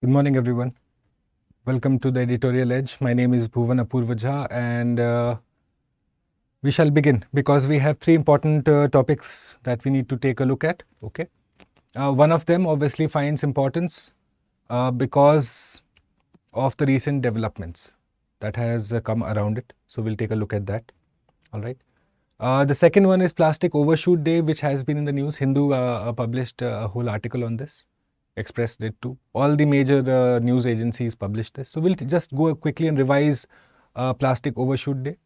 Good morning, everyone. Welcome to the Editorial Edge. My name is Bhuvan Apurvaja, and we shall begin because we have three important topics that we need to take a look at. Okay, one of them obviously finds importance because of the recent developments that has come around it. So we'll take a look at that. All right. The second one is Plastic Overshoot Day, which has been in the news. Hindu published a whole article on this. Express did too. All the major news agencies published this. So we'll just go quickly and revise Plastic Overshoot Day.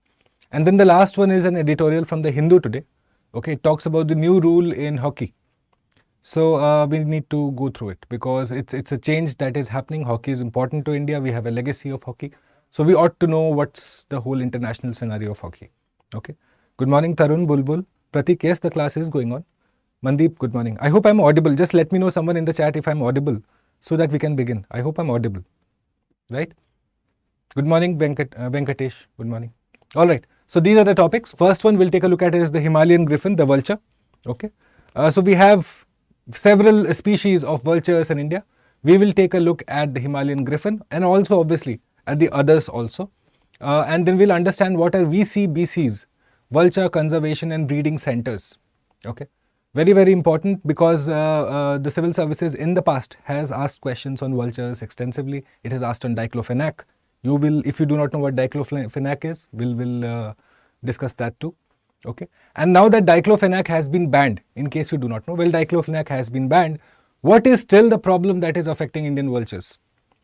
And then the last one is an editorial from the Hindu today. Okay, it talks about the new rule in hockey. So we need to go through it because it's a change that is happening. Hockey is important to India. We have a legacy of hockey. So we ought to know what's the whole international scenario of hockey. Okay. Good morning, Tarun, Bulbul. Pratik, yes, the class is going on. Mandeep, good morning. I hope I'm audible. Just let me know someone in the chat if I'm audible so that we can begin. I hope I'm audible. Right? Good morning, Venkatesh. Good morning. All right. So these are the topics. First one we'll take a look at is the Himalayan griffin, the vulture. Okay. So we have several species of vultures in India. We will take a look at the Himalayan griffin and also obviously at the others also. And then we'll understand what are VCBCs, Vulture Conservation and Breeding Centers. Okay. Very, very important because the civil services in the past has asked questions on vultures extensively. It has asked on diclofenac. You will, if you do not know what diclofenac is, we'll discuss that too. Okay. And now that diclofenac has been banned, in case you do not know, well, diclofenac has been banned. What is still the problem that is affecting Indian vultures?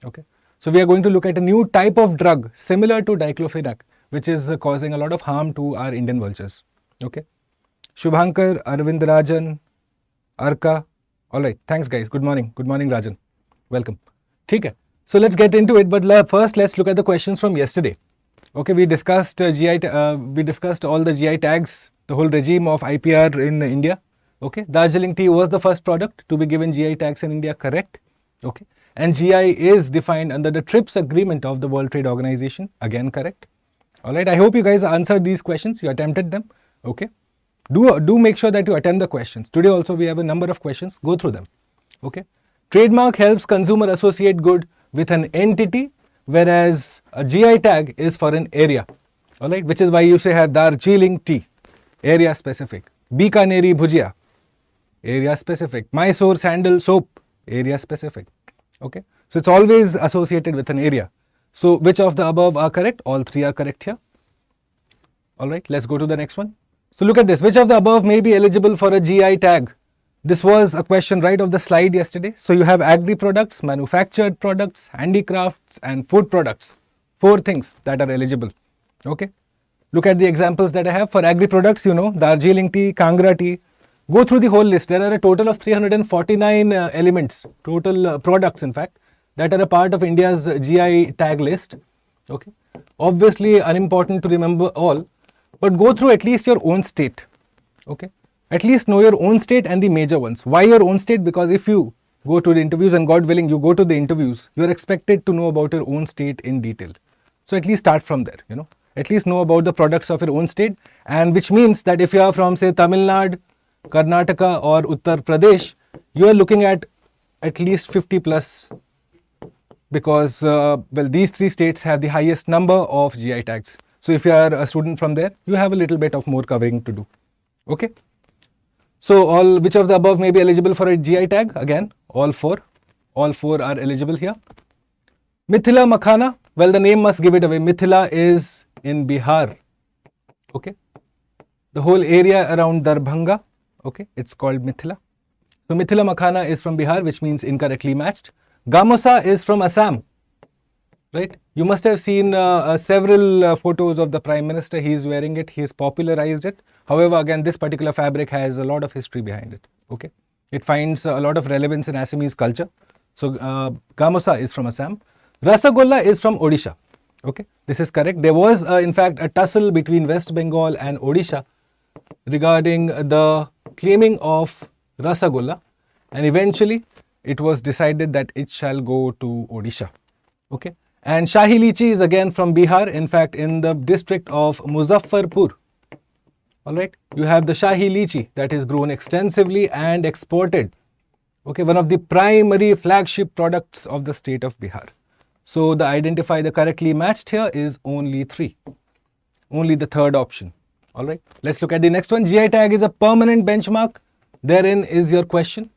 Okay. So we are going to look at a new type of drug similar to diclofenac, which is causing a lot of harm to our Indian vultures. Okay. Shubhankar, Arvind Rajan, Arka. All right. Thanks, guys. Good morning. Good morning, Rajan. Welcome. Okay. So let's get into it. But first, let's look at the questions from yesterday. Okay. We discussed we discussed all the GI tags, the whole regime of IPR in India. Okay. Darjeeling tea was the first product to be given GI tags in India. Correct. Okay. And GI is defined under the TRIPS agreement of the World Trade Organization. Again, correct. All right. I hope you guys answered these questions. You attempted them. Okay. Do make sure that you attend the questions. Today also we have a number of questions. Go through them. Okay. Trademark helps consumer associate good with an entity, whereas a GI tag is for an area. All right. Which is why you say have Darjeeling tea, area specific. Bikaneri bhujia, area specific. Mysore sandal soap, area specific. Okay. So it's always associated with an area. So which of the above are correct? All three are correct here. All right. Let's go to the next one. So look at this. Which of the above may be eligible for a GI tag? This was a question right of the slide yesterday. So you have agri products, manufactured products, handicrafts and food products. Four things that are eligible. Okay. Look at the examples that I have. For agri products, you know, Darjeeling tea, Kangra tea. Go through the whole list. There are a total of 349 elements, total products in fact, that are a part of India's GI tag list. Okay. Obviously unimportant to remember all. But go through at least your own state. Okay. At least know your own state and the major ones. Why your own state? Because if you go to the interviews and God willing you go to the interviews, you are expected to know about your own state in detail. So at least start from there, you know. At least know about the products of your own state, and which means that if you are from say Tamil Nadu, Karnataka or Uttar Pradesh, you are looking at least 50 plus because well, these three states have the highest number of GI tags. So if you are a student from there, you have a little bit of more covering to do. Okay. So which of the above may be eligible for a GI tag? Again, all four are eligible here. Mithila Makhana, well, the name must give it away. Mithila is in Bihar. Okay. The whole area around Darbhanga, okay, it's called Mithila. So Mithila Makhana is from Bihar, which means incorrectly matched. Gamosa is from Assam. Right? You must have seen several photos of the Prime Minister. He is wearing it. He has popularized it. However, again, this particular fabric has a lot of history behind it. Okay, it finds a lot of relevance in Assamese culture. So Gamosa is from Assam. Rasagolla is from Odisha. Okay, this is correct. There was in fact a tussle between West Bengal and Odisha regarding the claiming of Rasagolla, and eventually it was decided that it shall go to Odisha. Okay. And Shahi Lychee is again from Bihar, in fact in the district of Muzaffarpur. Alright, you have the Shahi Lychee that is grown extensively and exported. Okay, one of the primary flagship products of the state of Bihar. So the identify the correctly matched here is only 3. Only the third option. All right, let's look at the next one. GI tag is a permanent benchmark. Therein is your question.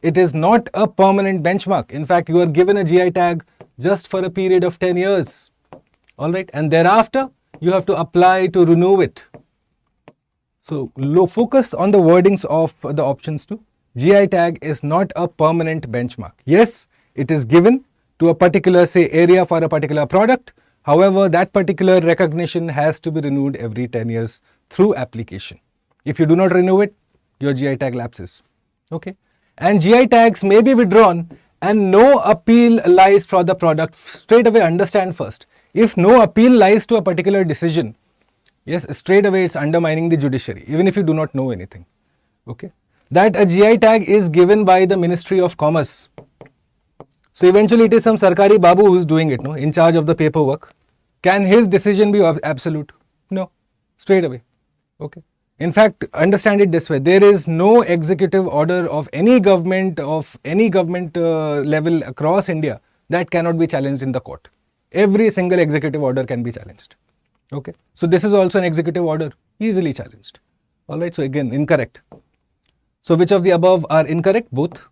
It is not a permanent benchmark. In fact, you are given a GI tag just for a period of 10 years. All right, and thereafter you have to apply to renew it. So focus on the wordings of the options too. GI tag is not a permanent benchmark. Yes, it is given to a particular, say, area for a particular product. However, that particular recognition has to be renewed every 10 years through application. If you do not renew it, your GI tag lapses. Okay, and GI tags may be withdrawn and no appeal lies for the product. Straight away understand first. If no appeal lies to a particular decision, yes, straight away it's undermining the judiciary, even if you do not know anything. Okay, that a GI tag is given by the Ministry of Commerce. So eventually it is some Sarkari Babu who is doing it, no, in charge of the paperwork. Can his decision be absolute? No, straight away. Okay. In fact, understand it this way. There is no executive order of any government level across India that cannot be challenged in the court. Every single executive order can be challenged. Okay. So this is also an executive order, easily challenged. All right. So again, incorrect. So which of the above are incorrect? Both.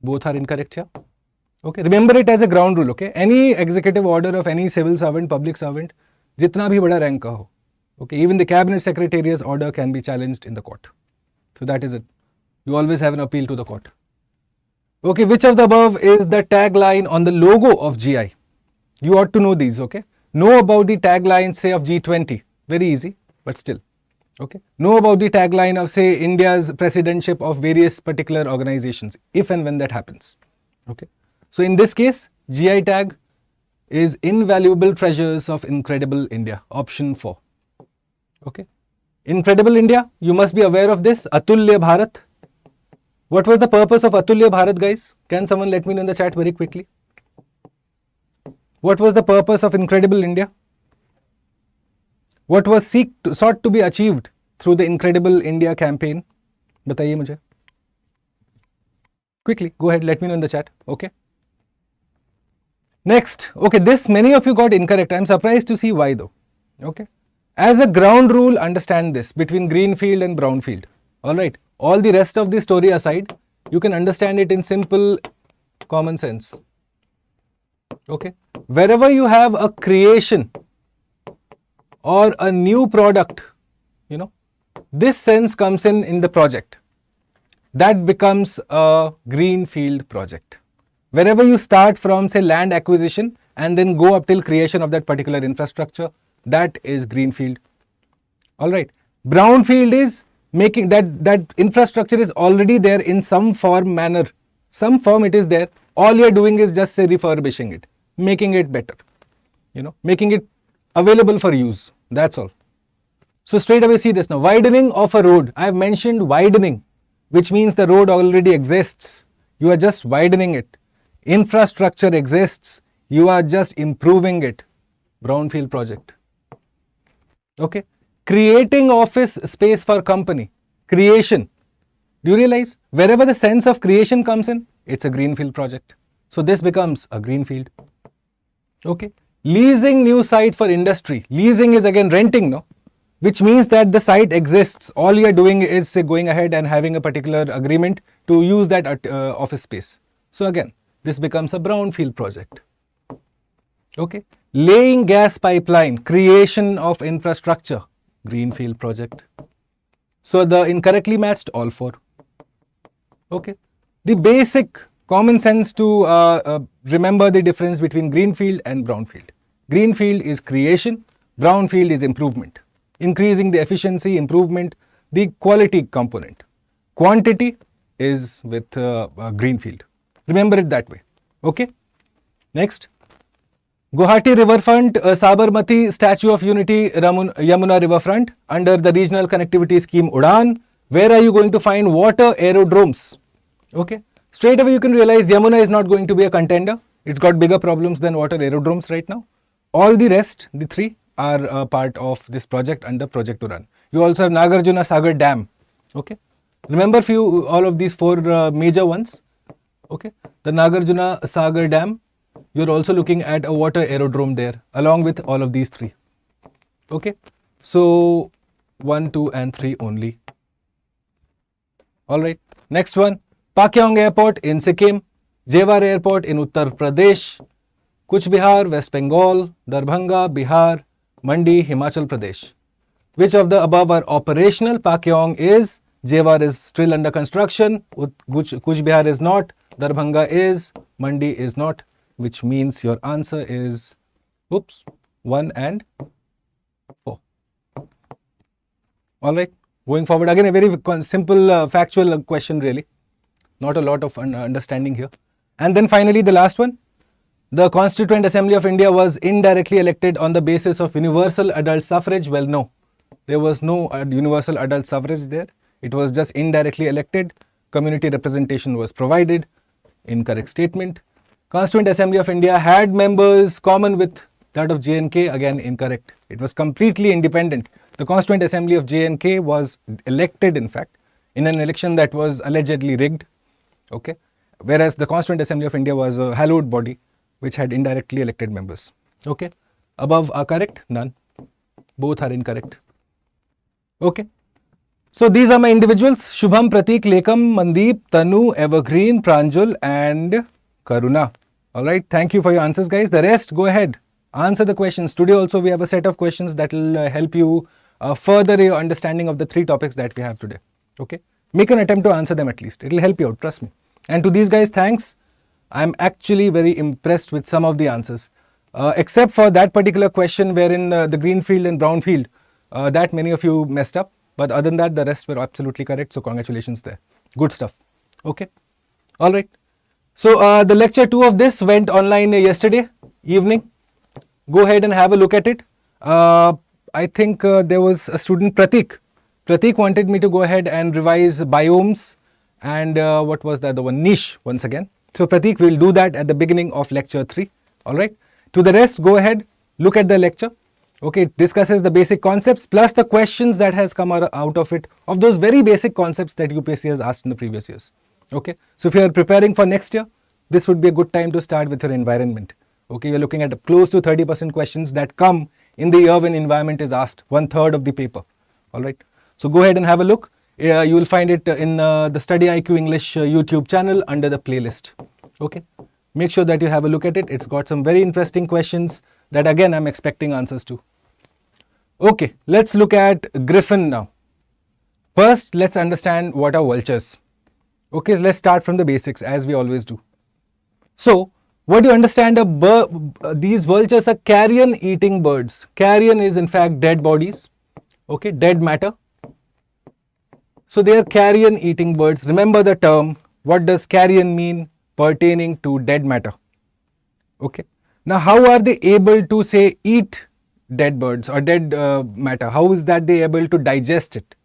Both are incorrect here. Okay. Remember it as a ground rule. Okay. Any executive order of any civil servant, public servant, jitna bhi bada rank ka ho. Okay. Even the cabinet secretariat's order can be challenged in the court. So that is it. You always have an appeal to the court. Okay. Which of the above is the tagline on the logo of GI? You ought to know these. Okay. Know about the tagline, say, of G20. Very easy, but still. Okay. Know about the tagline of, say, India's presidentship of various particular organizations, if and when that happens. Okay. So in this case, GI tag is Invaluable Treasures of Incredible India, option 4. Okay. Incredible India, you must be aware of this, Atulya Bharat. What was the purpose of Atulya Bharat, guys? Can someone let me know in the chat very quickly? What was the purpose of Incredible India? What was sought to be achieved through the Incredible India campaign? Bataiye mujhe. Quickly, go ahead, let me know in the chat. Okay. Next, okay, this many of you got incorrect. I am surprised to see why though. Okay. As a ground rule, understand this between Greenfield and Brownfield. Alright. All the rest of the story aside, you can understand it in simple common sense. Okay. Wherever you have a creation or a new product, you know, this sense comes in the project. That becomes a Greenfield project. Wherever you start from, say, land acquisition and then go up till creation of that particular infrastructure, that is Greenfield. Alright. Brownfield is making that infrastructure is already there in some form, manner. Some form it is there. All you are doing is just, say, refurbishing it, making it better, you know, making it available for use. That's all. So straight away see this now. Widening of a road. I have mentioned widening, which means the road already exists. You are just widening it. Infrastructure exists. You are just improving it. Brownfield project. Okay. Creating office space for company. Creation. Do you realize wherever the sense of creation comes in, it's a Greenfield project. So this becomes a Greenfield. Okay. Leasing new site for industry. Leasing is again renting, no? Which means that the site exists. All you are doing is, say, going ahead and having a particular agreement to use that office space. So again, this becomes a Brownfield project. Okay. Laying gas pipeline, creation of infrastructure, Greenfield project. So the incorrectly matched, all 4. Okay. The basic common sense to remember the difference between Greenfield and Brownfield. Greenfield is creation, Brownfield is improvement. Increasing the efficiency, improvement, the quality component. Quantity is with Greenfield. Remember it that way. Okay. Next. Guwahati Riverfront, Sabarmati Statue of Unity, Yamuna Riverfront under the Regional Connectivity Scheme UDAN. Where are you going to find water aerodromes? Okay. Straight away you can realize Yamuna is not going to be a contender. It's got bigger problems than water aerodromes right now. All the rest, the 3, are part of this project under Project UDAN. You also have Nagarjuna Sagar Dam. Okay. Remember all of these 4 major ones. Okay, the Nagarjuna Sagar Dam, you're also looking at a water aerodrome there along with all of these three. Okay, so 1, 2 and 3 only. Alright, next one, Pakyong Airport in Sikkim, Jewar Airport in Uttar Pradesh, Kuch Bihar, West Bengal, Darbhanga, Bihar, Mandi, Himachal Pradesh. Which of the above are operational? Pakyong is, Jewar is still under construction, Kuch Bihar is not, Darbhanga is, Mandi is not, which means your answer is, 1 and 4. Alright, going forward, again a very simple factual question really, not a lot of understanding here. And then finally the last one, the Constituent Assembly of India was indirectly elected on the basis of universal adult suffrage. Well, no, there was no universal adult suffrage there. It was just indirectly elected. Community representation was provided. Incorrect statement. Constituent Assembly of India had members common with that of J&K. Again, incorrect. It was completely independent. The Constituent Assembly of J&K was elected, in fact, in an election that was allegedly rigged. Okay, whereas the Constituent Assembly of India was a hallowed body which had indirectly elected members. Okay, above are correct, none. Both are incorrect. Okay, so these are my individuals: Shubham, Pratik, Lekam, Mandeep, Tanu, Evergreen, Pranjul and Karuna. Alright, thank you for your answers, guys. The rest, go ahead, answer the questions. Today also we have a set of questions that will help you further your understanding of the 3 topics that we have today. Okay, make an attempt to answer them at least. It will help you out, trust me. And to these guys, thanks. I'm actually very impressed with some of the answers, except for that particular question wherein the Greenfield and Brownfield, that many of you messed up. But other than that, the rest were absolutely correct. So congratulations there. Good stuff. Okay. All right. So the lecture 2 of this went online yesterday evening. Go ahead and have a look at it. I think there was a student, Pratik. Pratik wanted me to go ahead and revise biomes and what was the other one? Niche once again. So Pratik will do that at the beginning of lecture 3. Alright. To the rest, go ahead, look at the lecture. Okay, it discusses the basic concepts plus the questions that has come out of it, of those very basic concepts that UPSC has asked in the previous years. Okay, so if you are preparing for next year, this would be a good time to start with your environment. Okay, you're looking at close to 30% questions that come in the year when environment is asked, 1/3 of the paper. Alright, so go ahead and have a look. You will find it in the StudyIQ English YouTube channel under the playlist. Okay, make sure that you have a look at it. It's got some very interesting questions that again I'm expecting answers to. Okay, let's look at Griffin now. First, let's understand what are vultures. Okay, let's start from the basics as we always do. So, what do you understand? These vultures are carrion eating birds. Carrion is in fact dead bodies. Okay, dead matter. So they are carrion eating birds. Remember the term. What does carrion mean? Pertaining to dead matter. Okay. Now how are they able to say eat dead birds or dead matter? How is that they able to digest it?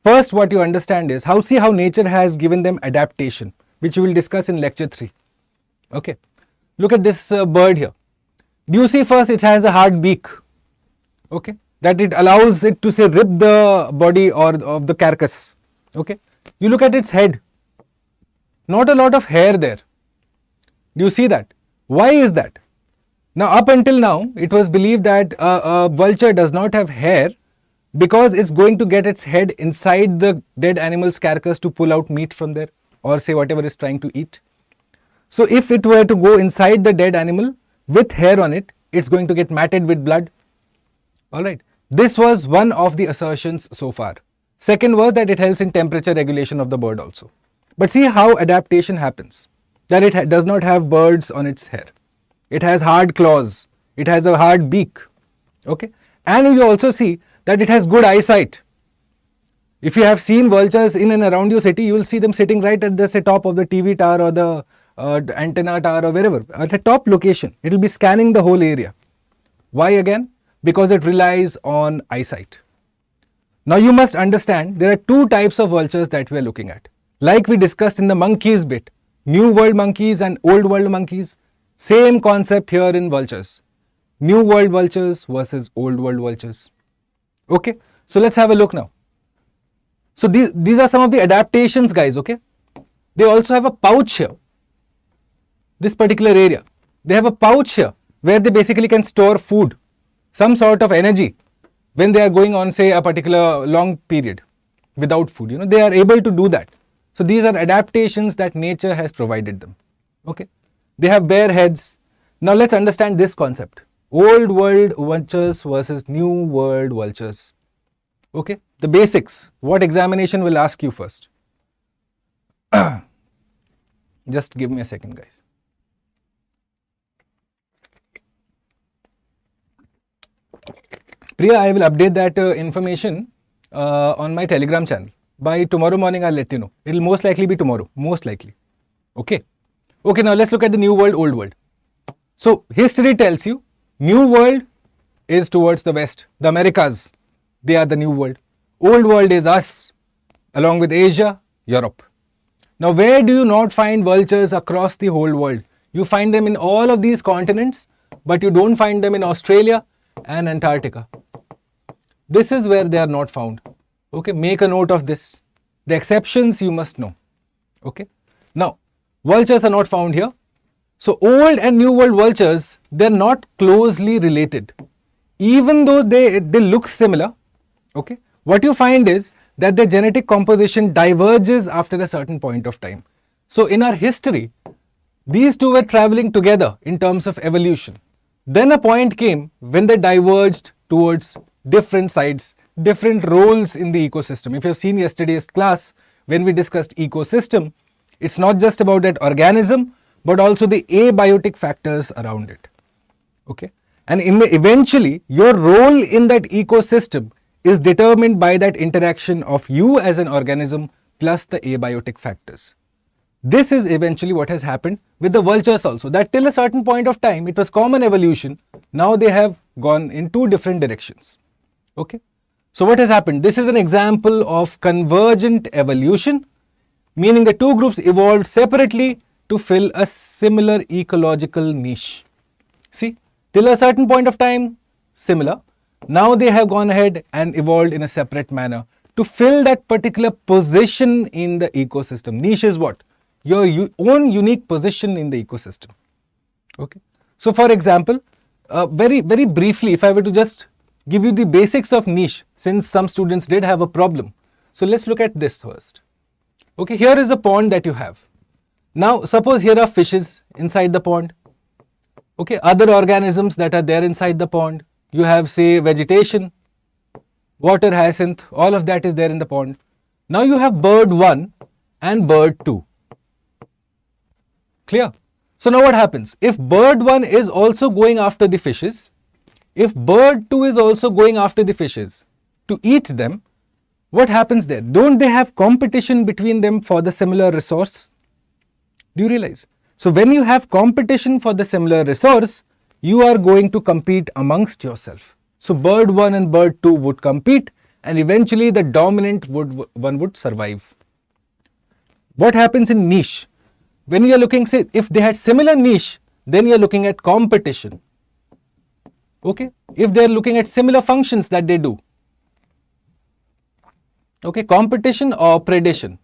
First, what you understand is see how nature has given them adaptation, which we will discuss in lecture 3. Okay. Look at this bird here. Do you see first it has a hard beak? Okay. That it allows it to say rip the body or of the carcass. Okay. You look at its head. Not a lot of hair there. Do you see that? Why is that? Now up until now it was believed that a vulture does not have hair because it's going to get its head inside the dead animal's carcass to pull out meat from there or say whatever it's trying to eat. So if it were to go inside the dead animal with hair on it, it's going to get matted with blood. Alright. This was one of the assertions so far. Second was that it helps in temperature regulation of the bird also. But see how adaptation happens. That it does not have birds on its hair. It has hard claws. It has a hard beak. Okay. And you also see that it has good eyesight. If you have seen vultures in and around your city, you will see them sitting right at the top of the TV tower or the antenna tower or wherever. At the top location. It will be scanning the whole area. Why again? Because it relies on eyesight. Now you must understand there are 2 types of vultures that we are looking at. Like we discussed in the monkeys bit, New World monkeys and Old World monkeys, same concept here in vultures. New World vultures versus Old World vultures. Okay, so let's have a look now. So these are some of the adaptations, guys, okay. They also have a pouch here. this particular area. They have a pouch here where they basically can store food, some sort of energy when they are going on, say, a particular long period without food. They are able to do that. So these are adaptations that nature has provided them. Okay, they have bare heads. Now let's understand this concept: old world vultures versus new world vultures. Okay, the basics. What examination will ask you first? Just give me a second, guys. Priya, I will update that information on my Telegram channel. By tomorrow morning, I'll let you know. It will most likely be tomorrow. Most likely. Okay. Okay, now let's look at the new world, old world. So, history tells you, new world is towards the west. The Americas, they are the new world. Old world is us, along with Asia, Europe. Now, where do you not find vultures across the whole world? You find them in all of these continents, but you don't find them in Australia and Antarctica. This is where they are not found. Okay, make a note of this. The exceptions you must know. Okay, now vultures are not found here. So old and new world vultures, they're not closely related. Even though they look similar, okay, what you find is that their genetic composition diverges after a certain point of time. So in our history, these two were traveling together in terms of evolution. Then a point came when they diverged towards different sides, different roles in the ecosystem. If you have seen yesterday's class, when we discussed ecosystem, it's not just about that organism, but also the abiotic factors around it. Okay, and eventually your role in that ecosystem is determined by that interaction of you as an organism plus the abiotic factors. This is eventually what has happened with the vultures also, that till a certain point of time it was common evolution. Now they have gone in two different directions. Okay, so what has happened? This is an example of convergent evolution, meaning the two groups evolved separately to fill a similar ecological niche. See, till a certain point of time, similar. Now they have gone ahead and evolved in a separate manner to fill that particular position in the ecosystem. Niche is what? Your own unique position in the ecosystem. Okay. So for example, very briefly, if I were to just give you the basics of niche, since some students did have a problem. So let's look at this first. Okay, here is a pond that you have. Now suppose here are fishes inside the pond. Okay, other organisms that are there inside the pond. You have, say, vegetation, water hyacinth, all of that is there in the pond. Now you have bird 1 and bird 2. Clear? So now what happens? If bird 1 is also going after the fishes, if bird 2 is also going after the fishes to eat them, what happens there? Don't they have competition between them for the similar resource? Do you realize? So when you have competition for the similar resource, you are going to compete amongst yourself. So bird 1 and bird 2 would compete, and eventually the dominant one would survive. What happens in niche? When you are looking, say, if they had similar niche, then you are looking at competition. Okay, if they are looking at similar functions that they do. Okay, competition or predation.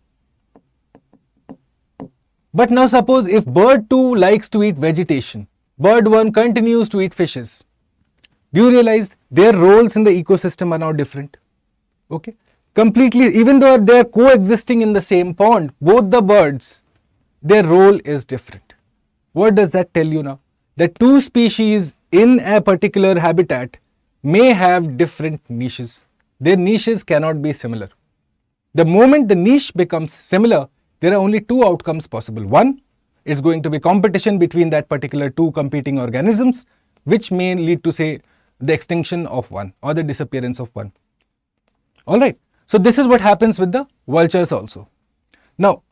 But now suppose if bird 2 likes to eat vegetation, bird 1 continues to eat fishes. Do you realize their roles in the ecosystem are now different? Okay, completely, even though they are coexisting in the same pond, both the birds, their role is different. What does that tell you now? That two species in a particular habitat may have different niches. Their niches cannot be similar. The moment the niche becomes similar, there are only two outcomes possible. One, it's going to be competition between that particular two competing organisms, which may lead to, say, the extinction of one or the disappearance of one. Alright, so this is what happens with the vultures also. Now,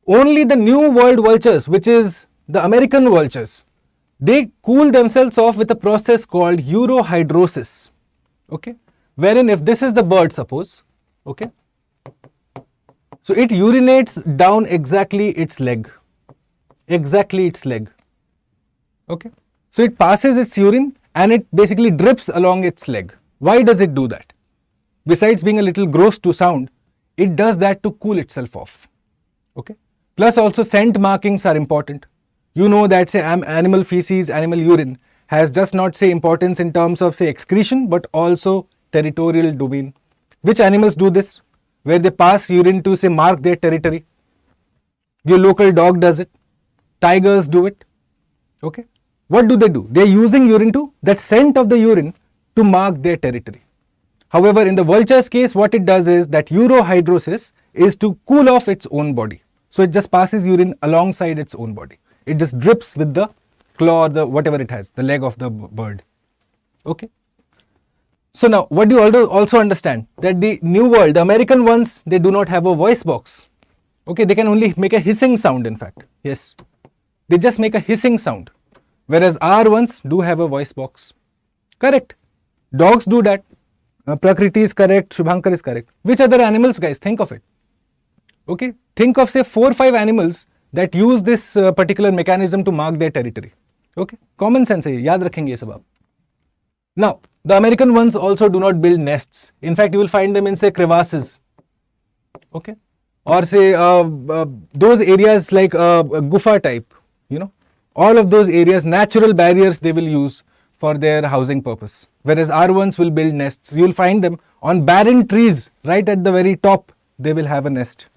only the new world vultures, which is the American vultures, they cool themselves off with a process called urohydrosis. Okay, wherein if this is the bird, suppose, okay, so it urinates down exactly its leg. Okay, so it passes its urine and it basically drips along its leg. Why does it do that? Besides being a little gross to sound, it does that to cool itself off. Okay, plus also scent markings are important. You know that say animal feces, animal urine has just not say importance in terms of say excretion, but also territorial domain. Which animals do this? Where they pass urine to say mark their territory. Your local dog does it. Tigers do it. Okay. What do? They are using urine to, that scent of the urine, to mark their territory. However, in the vulture's case, what it does is that urohydrosis is to cool off its own body. So it just passes urine alongside its own body. It just drips with the claw or the whatever it has, the leg of the bird. Okay. So now, what do you also understand? That the New World, the American ones, they do not have a voice box. Okay, they can only make a hissing sound, in fact. Yes, they just make a hissing sound. Whereas our ones do have a voice box. Correct. Dogs do that. Prakriti is correct. Shubhankar is correct. Which other animals, guys? Think of it. Okay. Think of say 4 or 5 animals that use this particular mechanism to mark their territory. Okay. Common sense hai. Yaad rakhenge ye sab aap. Now, the American ones also do not build nests. In fact, you will find them in say crevasses. Okay. Or say those areas like gufa type, you know. All of those areas, natural barriers they will use for their housing purpose. Whereas our ones will build nests. You will find them on barren trees, right at the very top, they will have a nest.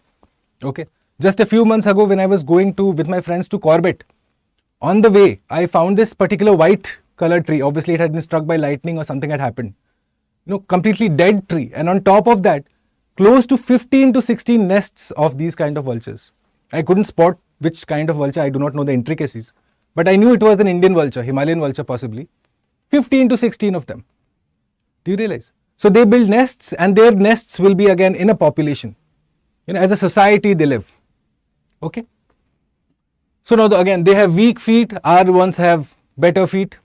Okay. Just a few months ago when I was going with my friends to Corbett, on the way, I found this particular white colored tree. Obviously, it had been struck by lightning or something had happened. You know, completely dead tree. And on top of that, close to 15 to 16 nests of these kind of vultures. I couldn't spot which kind of vulture. I do not know the intricacies. But I knew it was an Indian vulture, Himalayan vulture possibly. 15 to 16 of them. Do you realize? So they build nests and their nests will be again in a population. You know, as a society they live. Okay. So now again, they have weak feet. Our ones have better feet.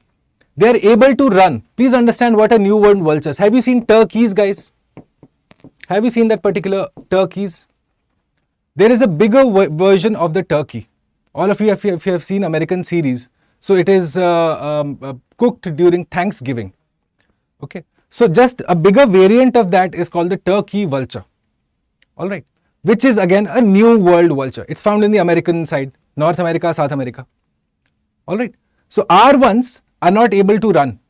They are able to run. Please understand what are New World vultures. Have you seen turkeys, guys? Have you seen that particular turkeys? There is a bigger version of the turkey. All of you, if you have seen American series, so it is cooked during Thanksgiving. Okay. So just a bigger variant of that is called the turkey vulture. All right. Which is again a New World vulture. It's found in the American side, North America, South America. All right. So our ones are not able to run.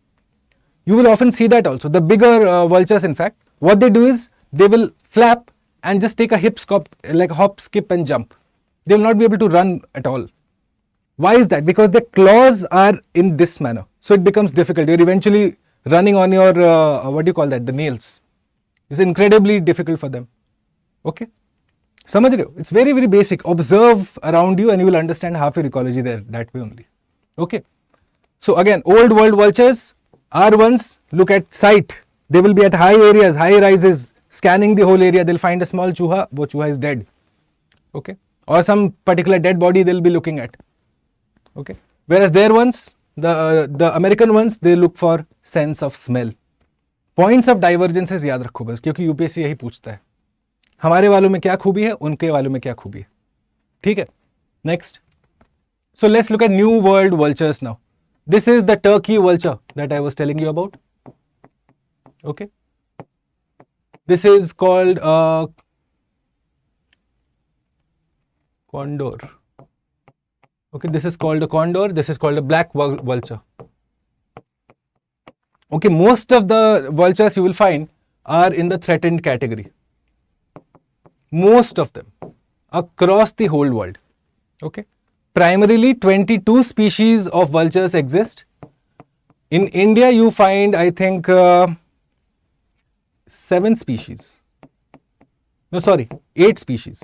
You will often see that also. The bigger vultures, in fact, what they do is they will flap and just take a hop, skip and jump. They will not be able to run at all. Why is that? Because the claws are in this manner. So it becomes difficult. You're eventually running on your, the nails. It's incredibly difficult for them. Okay. Samajh rahe ho? It's very, very basic. Observe around you and you will understand half your ecology there that way only. Okay. So again, old world vultures, our ones look at sight. They will be at high areas, high rises, scanning the whole area. They'll find a small chuha, wo chuha is dead. Okay. Or some particular dead body they'll be looking at. Okay. Whereas their ones, the American ones, they look for sense of smell. Points of divergences याद रखो बस, क्योंकि UPSC यही पूछता है. हमारे वालों में क्या खूबी है, उनके वालों में क्या खूबी है. ठीक है. Next. So let's look at New World vultures now. This is the turkey vulture that I was telling you about. Okay. This is called condor. Okay, this is called a condor. This is called a black vulture. Okay, most of the vultures you will find are in the threatened category. Most of them across the whole world. Okay. Primarily 22 species of vultures exist. In India you find I think 7 species. No, sorry, 8 species.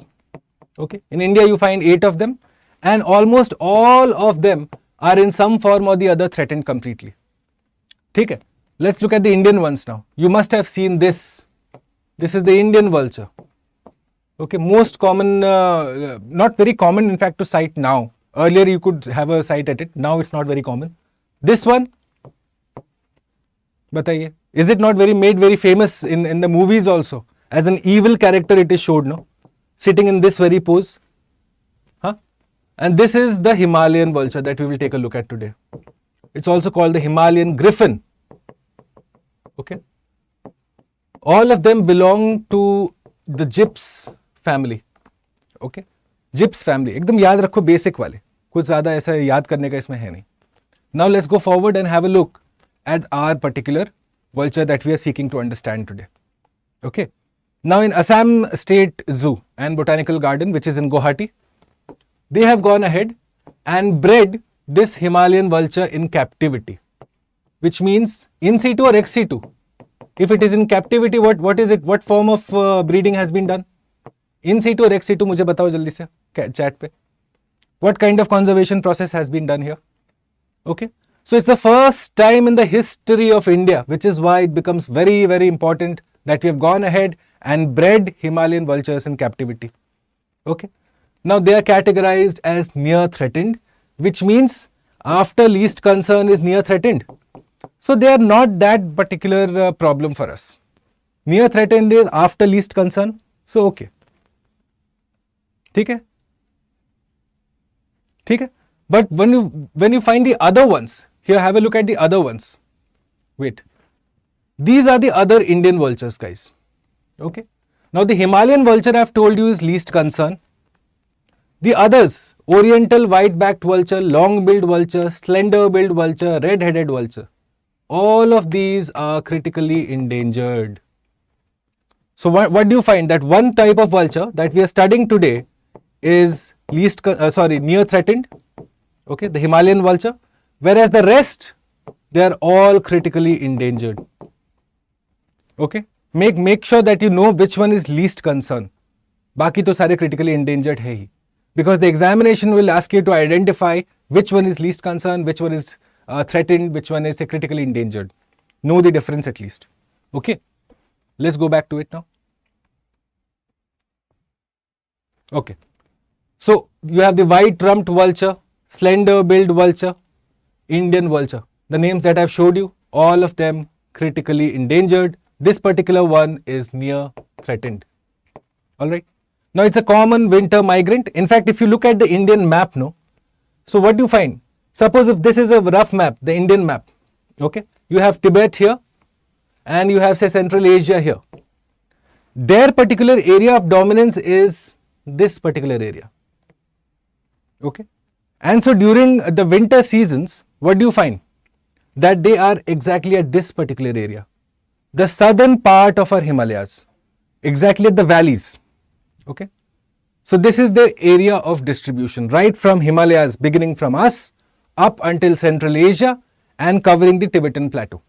Okay. In India you find 8 of them and almost all of them are in some form or the other threatened completely. Okay. Let's look at the Indian ones now. You must have seen this. This is the Indian vulture. Okay, most common, not very common in fact to sight now. Earlier you could have a sight at it. Now it's not very common. This one, bataiye, is it not made very famous in the movies also? As an evil character it is showed, no? Sitting in this very pose. Huh? And this is the Himalayan vulture that we will take a look at today. It's also called the Himalayan griffin. Okay. All of them belong to the gyps family. Okay. Gyps family. एकदम याद रखो basic वाले. कुछ ज़्यादा ऐसा याद करने का इसमें है नहीं. Now let's go forward and have a look at our particular vulture that we are seeking to understand today. Okay. Now in Assam State Zoo and Botanical Garden, which is in Guwahati, they have gone ahead and bred this Himalayan vulture in captivity, which means in situ or ex situ. If it is in captivity, what is it? What form of breeding has been done? In situ or ex situ? मुझे बताओ जल्दी से chat पे. What kind of conservation process has been done here? Okay. So it's the first time in the history of India, which is why it becomes very, very important that we have gone ahead and bred Himalayan vultures in captivity. Okay. Now they are categorized as near threatened, which means after least concern is near threatened. So they are not that particular problem for us. Near threatened is after least concern. So okay. ठीक है? ठीक है? But when you find the other ones, here have a look at the other ones. Wait. These are the other Indian vultures, guys. Okay. Now the Himalayan vulture I have told you is least concern. The others, Oriental white-backed vulture, long-billed vulture, slender-billed vulture, red-headed vulture, all of these are critically endangered. So what do you find? That one type of vulture that we are studying today is near threatened. Okay, the Himalayan vulture, whereas the rest, they are all critically endangered. Okay, make sure that you know which one is least concern. Baki to sare critically endangered hai hi. Because the examination will ask you to identify which one is least concern, which one is threatened, which one is critically endangered. Know the difference at least. Okay, let's go back to it now. Okay, so you have the white-rumped vulture, slender-billed vulture, Indian vulture. The names that I've showed you, all of them critically endangered. This particular one is near threatened. All right. Now it's a common winter migrant. In fact, if you look at the Indian map, no. So what do you find? Suppose if this is a rough map, the Indian map. Okay. You have Tibet here, and you have say Central Asia here. Their particular area of dominance is this particular area. Okay. And so during the winter seasons, what do you find? That they are exactly at this particular area. The southern part of our Himalayas, exactly at the valleys. Okay. So this is their area of distribution, right from Himalayas, beginning from us up until Central Asia and covering the Tibetan plateau.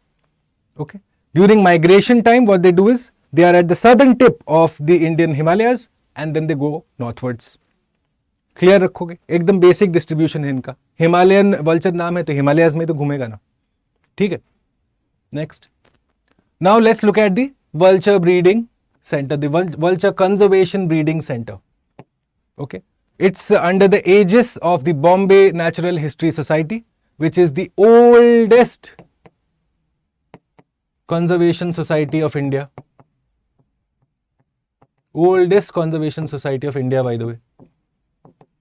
Okay. During migration time, what they do is they are at the southern tip of the Indian Himalayas and then they go northwards. Clear रखोगे, एकदम basic distribution है इनका. Himalayan vulture नाम है तो हिमालयाज में तो घूमेगा ना. ठीक है. Next. Now let's look at the vulture breeding center, the Vulture Conservation Breeding Center. Okay, it's under the aegis of the Bombay Natural History Society, which is the oldest conservation society of India. Oldest conservation society of India, by the way.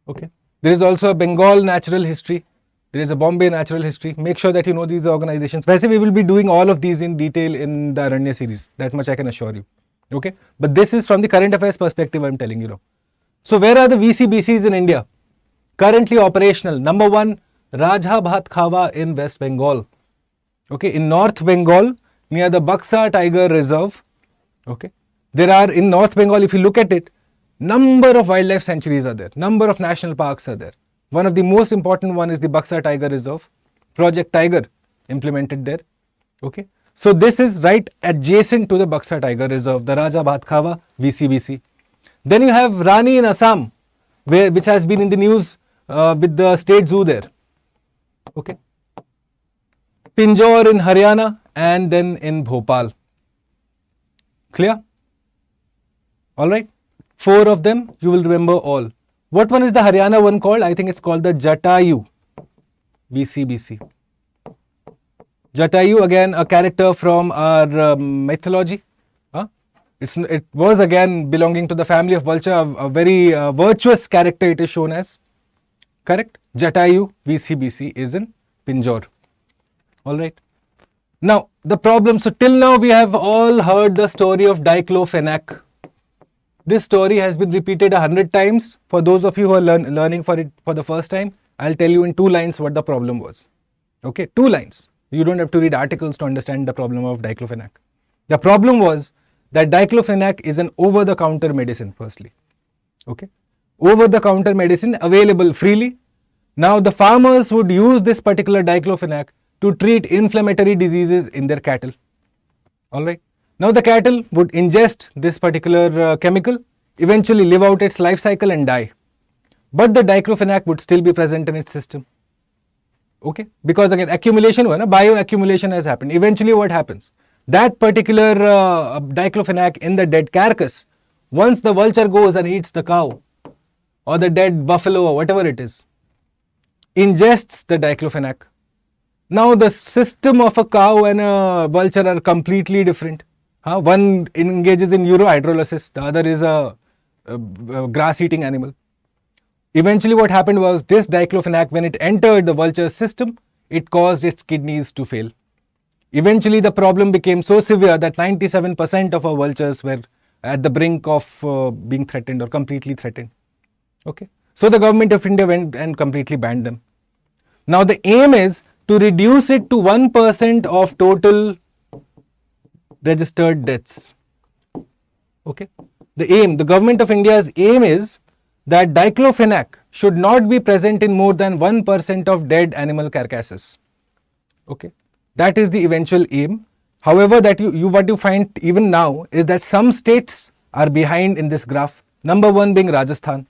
Okay, there is also a Bengal Natural History. There is a Bombay Natural History. Make sure that you know these organizations. वैसे we will be doing all of these in detail in the Aranya series. That much I can assure you. Okay, but this is from the current affairs perspective I am telling you now. So where are the VCBCs in India? Currently operational. Number one, Rajabhat Khawa in West Bengal. Okay, in North Bengal near the Buxa Tiger Reserve. Okay, there are in North Bengal, if you look at it, number of wildlife sanctuaries are there. Number of national parks are there. One of the most important one is the Buxa Tiger Reserve. Project Tiger implemented there. Okay. So this is right adjacent to the Buxa Tiger Reserve, the Rajabhat Khawa VCBC. Then you have Rani in Assam, which has been in the news with the state zoo there. Okay. Pinjore in Haryana and then in Bhopal. Clear? All right. 4 of them you will remember all. What one is the Haryana one called? I think it's called the Jatayu VCBC. Jatayu, again a character from our mythology. It was again belonging to the family of Vulture, a very virtuous character it is shown as. Correct? Jatayu VCBC is in Pinjore. Alright. Now the problem, so till now we have all heard the story of diclofenac. This story has been repeated 100 times for those of you who are learning for it for the first time. I'll tell you in 2 lines what the problem was. Okay, 2 lines. You don't have to read articles to understand the problem of diclofenac. The problem was that diclofenac is an over-the-counter medicine, firstly. Okay, over-the-counter medicine available freely. Now the farmers would use this particular diclofenac to treat inflammatory diseases in their cattle. Alright. Now the cattle would ingest this particular chemical, eventually live out its life cycle and die. But the diclofenac would still be present in its system. Okay, because again accumulation, bioaccumulation has happened. Eventually what happens? That particular diclofenac in the dead carcass, once the vulture goes and eats the cow or the dead buffalo or whatever it is, ingests the diclofenac. Now the system of a cow and a vulture are completely different. One engages in urohydrolysis, the other is a grass-eating animal. Eventually what happened was this diclofenac, when it entered the vulture's system, it caused its kidneys to fail. Eventually the problem became so severe that 97% of our vultures were at the brink of being threatened or completely threatened. Okay, so the government of India went and completely banned them. Now the aim is to reduce it to 1% of total registered deaths. Okay, the government of India's aim is that diclofenac should not be present in more than 1% of dead animal carcasses. Okay, that is the eventual aim. However, that what you find even now is that some states are behind in this graph. Number 1 being Rajasthan.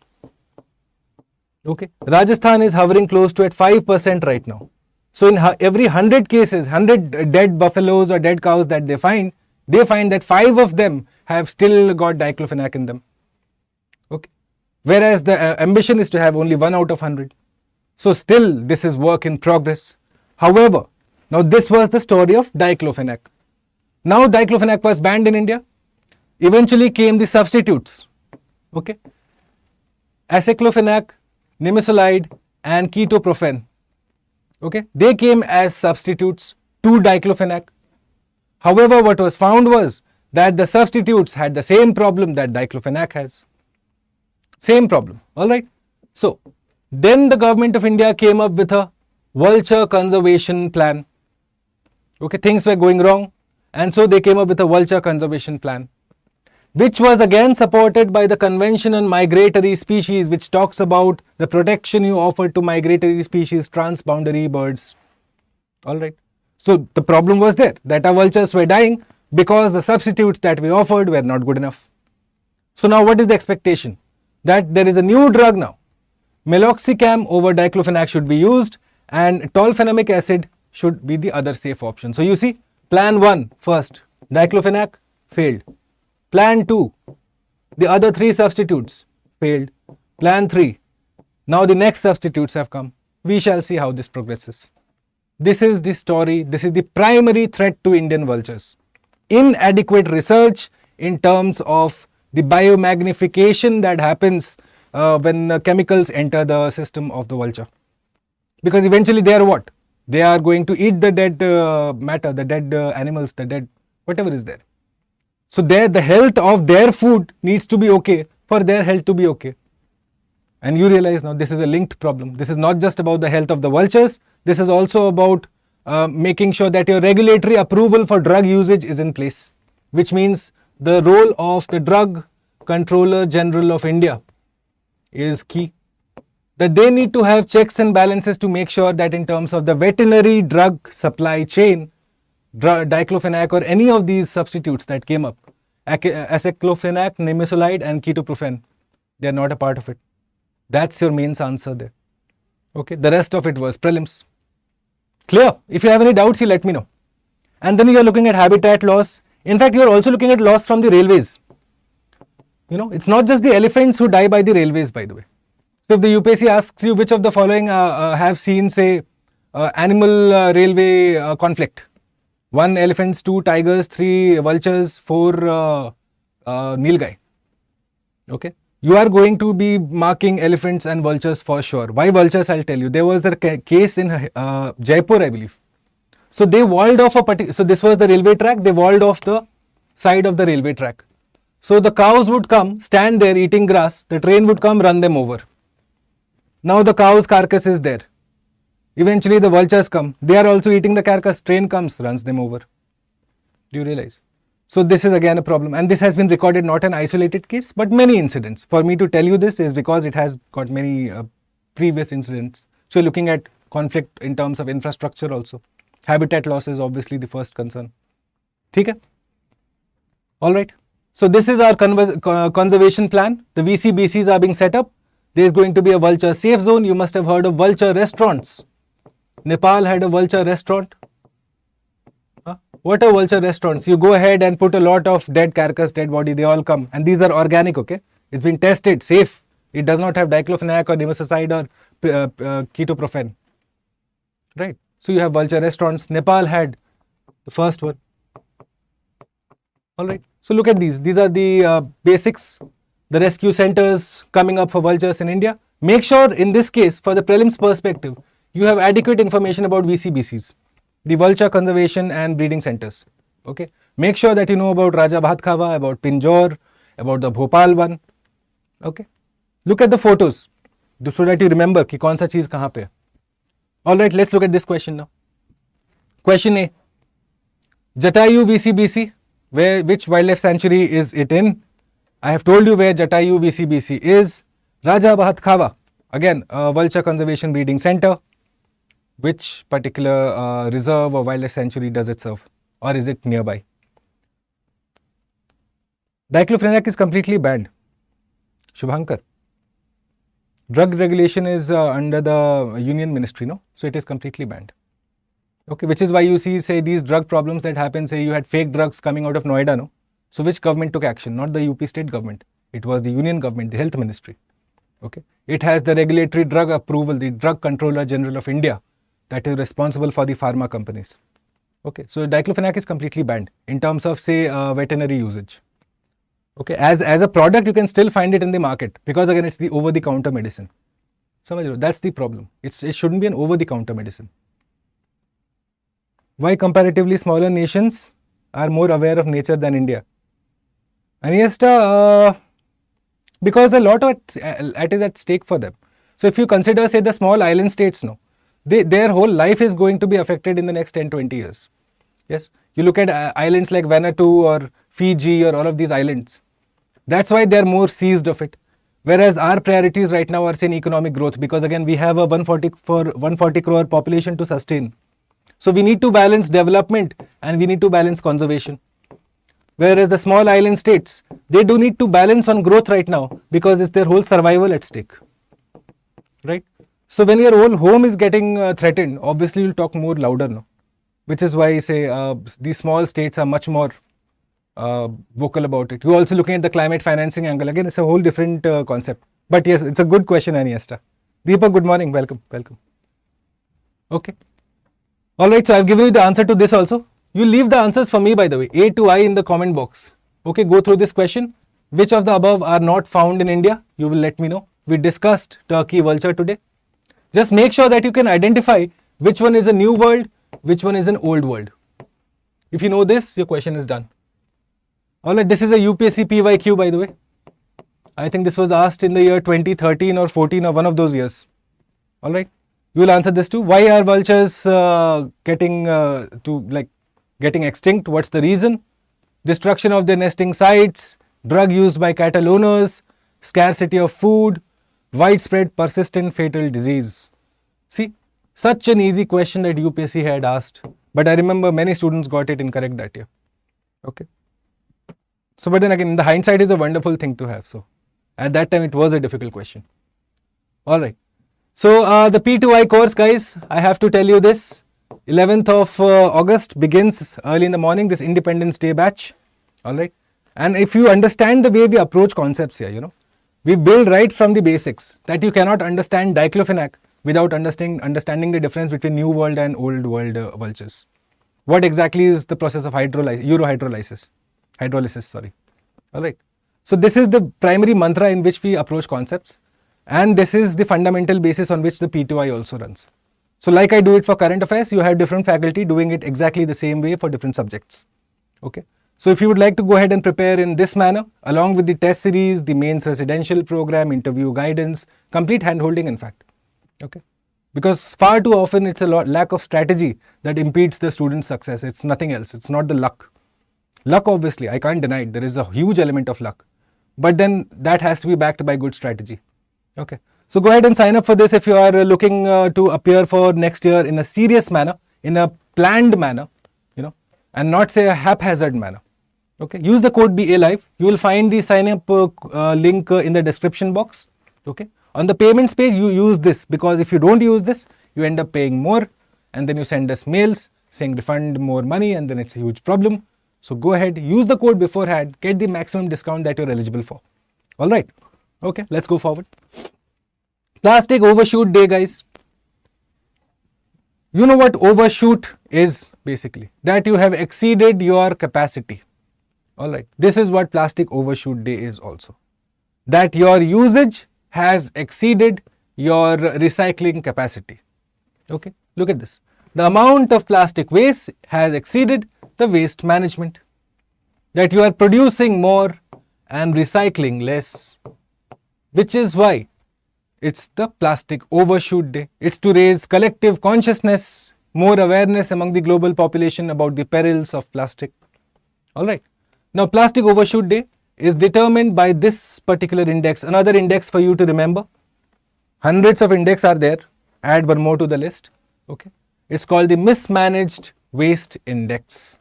Okay, Rajasthan is hovering close to at 5% right now. So in every 100 cases, 100 dead buffaloes or dead cows that they find that 5 of them have still got diclofenac in them. Okay, whereas the ambition is to have only 1 out of 100. So still this is work in progress. However, now this was the story of diclofenac. Now diclofenac was banned in India. Eventually came the substitutes. Okay, aceclofenac, nimesulide and ketoprofen. Okay, they came as substitutes to diclofenac. However, what was found was that the substitutes had the same problem that diclofenac has. Same problem. Alright. So then the government of India came up with a vulture conservation plan. Okay, things were going wrong, and so they came up with a vulture conservation plan, which was again supported by the Convention on Migratory Species, which talks about the protection you offer to migratory species, transboundary birds. Alright. So the problem was there, that our vultures were dying because the substitutes that we offered were not good enough. So now what is the expectation? That there is a new drug now. Meloxicam over diclofenac should be used, and tolfenamic acid should be the other safe option. So you see, plan 1 first, diclofenac failed. Plan 2, the other 3 substitutes failed. Plan 3, now the next substitutes have come. We shall see how this progresses. This is the story, this is the primary threat to Indian vultures. Inadequate research in terms of the biomagnification that happens when chemicals enter the system of the vulture. Because eventually they are what? They are going to eat the dead matter, the dead animals, the dead whatever is there. So the health of their food needs to be okay for their health to be okay. And you realize now this is a linked problem. This is not just about the health of the vultures. This is also about making sure that your regulatory approval for drug usage is in place, which means the role of the Drug Controller General of India is key. That they need to have checks and balances to make sure that in terms of the veterinary drug supply chain, diclofenac or any of these substitutes that came up, aceclofenac, nimesulide and ketoprofen, they are not a part of it. That's your main answer there. Okay, the rest of it was prelims. Clear? If you have any doubts, you let me know. And then you are looking at habitat loss. In fact, you are also looking at loss from the railways. You know, it's not just the elephants who die by the railways, by the way. So if the UPSC asks you which of the following have seen, say, animal railway conflict. 1 elephants, 2 tigers, 3 vultures, 4 nilgai. Okay. You are going to be marking elephants and vultures for sure. Why vultures? I'll tell you. There was a case in Jaipur, I believe. So they walled off so this was the railway track. They walled off the side of the railway track. So the cows would come, stand there eating grass. The train would come, run them over. Now the cow's carcass is there. Eventually the vultures come. They are also eating the carcass. Train comes, runs them over. Do you realize? So this is again a problem, and this has been recorded, not an isolated case, but many incidents. For me to tell you this is because it has got many previous incidents. So looking at conflict in terms of infrastructure also. Habitat loss is obviously the first concern. Okay? All right. So this is our conservation plan. The VCBCs are being set up. There is going to be a vulture safe zone. You must have heard of vulture restaurants. Nepal had a vulture restaurant. What are vulture restaurants? You go ahead and put a lot of dead carcass, dead body, they all come. And these are organic, okay? It's been tested, safe. It does not have diclofenac or nimacicide or ketoprofen. Right? So you have vulture restaurants. Nepal had the first one. All right. So look at these. These are the basics. The rescue centers coming up for vultures in India. Make sure in this case, for the prelims perspective, you have adequate information about VCBCs. The vulture conservation and breeding centers. Okay, make sure that you know about Raja Bhatkhawa, about Pinjore, about the Bhopal one. Okay, look at the photos so that you remember ki kaun sa cheez kahan pe. All right, let's look at this question now. Question A: Jatayu VCBC, which wildlife sanctuary is it in? I have told you where Jatayu VCBC is. Raja Bhatkhawa, again a vulture conservation breeding center. Which particular reserve or wildlife sanctuary does it serve, or is it nearby? Diclofenac is completely banned. Shubhankar. Drug regulation is under the Union Ministry, no? So it is completely banned. Okay, which is why you see, say, these drug problems that happen, say you had fake drugs coming out of Noida, no? So which government took action? Not the UP state government. It was the Union government, the Health Ministry. Okay, it has the regulatory drug approval, the Drug Controller General of India, that is responsible for the pharma companies. Okay, so diclofenac is completely banned in terms of, say, veterinary usage. Okay, as a product you can still find it in the market because again it's the over-the-counter medicine. So that's the problem. It shouldn't be an over-the-counter medicine. Why comparatively smaller nations are more aware of nature than India? Aniesta, because a lot is at stake for them. So if you consider, say, the small island states, no, their whole life is going to be affected in the next 10-20 years. Yes, you look at islands like Vanuatu or Fiji or all of these islands. That's why they are more seized of it. Whereas our priorities right now are, say, in economic growth, because again we have a 140 crore population to sustain. So we need to balance development and we need to balance conservation. Whereas the small island states, they do need to balance on growth right now because it's their whole survival at stake. Right? So when your whole home is getting threatened, obviously you'll talk more louder now. Which is why, say, these small states are much more vocal about it. You're also looking at the climate financing angle. Again, it's a whole different concept. But yes, it's a good question, Aniesta. Deepak, good morning. Welcome. Okay. Alright, so I've given you the answer to this also. You leave the answers for me, by the way, A to I in the comment box. Okay, go through this question. Which of the above are not found in India? You will let me know. We discussed turkey vulture today. Just make sure that you can identify which one is a new world, which one is an old world. If you know this, your question is done. Alright, this is a UPSC PYQ, by the way. I think this was asked in the year 2013 or 14 or one of those years. Alright, you will answer this too. Why are vultures getting extinct? What's the reason? Destruction of their nesting sites, drug used by cattle owners, scarcity of food, widespread persistent fatal disease. See, such an easy question that UPSC had asked, but I remember many students got it incorrect that year. Okay. So, but then again, the hindsight is a wonderful thing to have. So, at that time, it was a difficult question. Alright. So, the P2I course, guys, I have to tell you this. 11th of August begins early in the morning, this Independence Day batch. Alright. And if you understand the way we approach concepts here, we build right from the basics that you cannot understand diclofenac without understanding the difference between New World and Old World vultures. What exactly is the process of hydrolysis? Alright. So this is the primary mantra in which we approach concepts, and this is the fundamental basis on which the P2I also runs. So like I do it for current affairs, you have different faculty doing it exactly the same way for different subjects. Okay. So if you would like to go ahead and prepare in this manner, along with the test series, the mains residential program, interview guidance, complete hand-holding in fact. Okay, because far too often it's a lack of strategy that impedes the student's success. It's nothing else. It's not the luck. Luck, obviously, I can't deny it. There is a huge element of luck, but then that has to be backed by good strategy. Okay, so go ahead and sign up for this if you are looking to appear for next year in a serious manner, in a planned manner, and not say a haphazard manner. Okay, use the code BALIVE. You will find the sign up link in the description box. Okay, on the payments page, you use this, because if you don't use this, you end up paying more, and then you send us mails saying refund more money, and then it's a huge problem. So go ahead, use the code beforehand, get the maximum discount that you're eligible for. All right. Okay, let's go forward. Plastic Overshoot Day, guys. You know what overshoot is basically? That you have exceeded your capacity. All right. This is what Plastic Overshoot Day is also. That your usage has exceeded your recycling capacity. Okay. Look at this. The amount of plastic waste has exceeded the waste management. That you are producing more and recycling less. Which is why it's the Plastic Overshoot Day. It's to raise collective consciousness, more awareness among the global population about the perils of plastic. Alright. Now, Plastic Overshoot Day is determined by this particular index. Another index for you to remember. Hundreds of index are there. Add one more to the list. Okay. It's called the Mismanaged Waste Index.